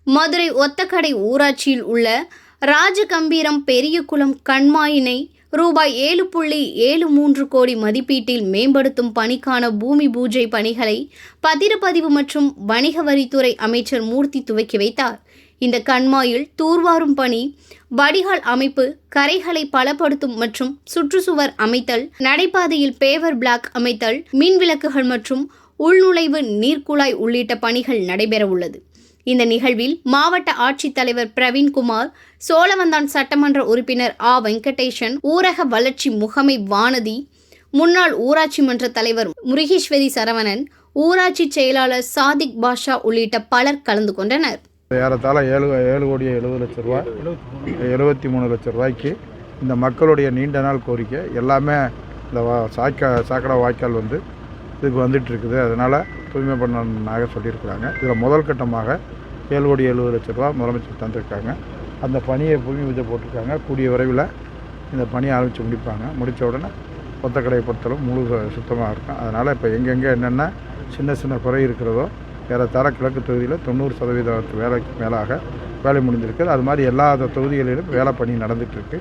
மதுரை ஒத்தக்கடை ஊராட்சியில் உள்ள ராஜகம்பீரம் பெரியகுளம் கண்மாயினை ரூபாய் 7.73 கோடி மதிப்பீட்டில் மேம்படுத்தும் பணிக்கான பூமி பூஜை பணிகளை பத்திரப்பதிவு மற்றும் வணிக வரித்துறை அமைச்சர் மூர்த்தி துவக்கி வைத்தார். இந்த கண்மாயில் தூர்வாரும் பணி, வடிகால் அமைப்பு, கரைகளை பலப்படுத்தும் மற்றும் சுற்றுச்சுவர் அமைத்தல், நடைபாதையில் பேவர் பிளாக் அமைத்தல், மின் விளக்குகள் மற்றும் உள்நுழைவு நீர்க்குழாய் உள்ளிட்ட பணிகள் நடைபெற உள்ளது. இந்த நிகழ்வில் மாவட்ட ஆட்சித்தலைவர் பிரவீன்குமார், சோழவந்தான் சட்டமன்ற உறுப்பினர் ஆ. வெங்கடேசன், ஊரக வளர்ச்சி முகமை வானதி, முன்னாள் ஊராட்சி மன்ற தலைவர் முருகேஸ்வரி சரவணன், ஊராட்சி செயலாளர் சாதிக் பாஷா உள்ளிட்ட பலர் கலந்து கொண்டனர். ஏறத்தாழ 7,70,70,73 லட்சம் ரூபாய்க்கு இந்த மக்களுடைய நீண்ட நாள் கோரிக்கை எல்லாமே இந்த சாக்கடை வாய்க்கால் இதுக்கு வந்துட்டு இருக்குது. அதனால் தூய்மை பண்ணாக சொல்லியிருக்கிறாங்க. இதில் முதல் கட்டமாக 7,70 லட்சம் ரூபா முதலமைச்சர் தந்திருக்காங்க. அந்த பணியை பூமி பூஜை போட்டிருக்காங்க. கூடிய விரைவில் இந்த பணியை ஆரம்பித்து முடிப்பாங்க. முடித்த உடனே ஒத்தக்கடையை பொறுத்தளவு முழு சுத்தமாக இருக்கும். அதனால் இப்போ எங்கெங்கே என்னென்ன சின்ன குறை இருக்கிறதோ ஏறத்தாழ கிழக்கு தொகுதியில் 90% வேலைக்கு மேலாக வேலை முடிஞ்சிருக்கு. அது மாதிரி எல்லா தொகுதிகளிலும் வேலை பணி நடந்துகிட்ருக்கு.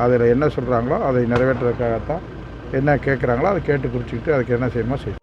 அதில் என்ன சொல்கிறாங்களோ அதை நிறைவேற்றுறதுக்காகத்தான் என்ன கேட்குறாங்களோ அதை கேட்டு குறிச்சிக்கிட்டு அதுக்கு என்ன செய்யணுமோ செய்யும்.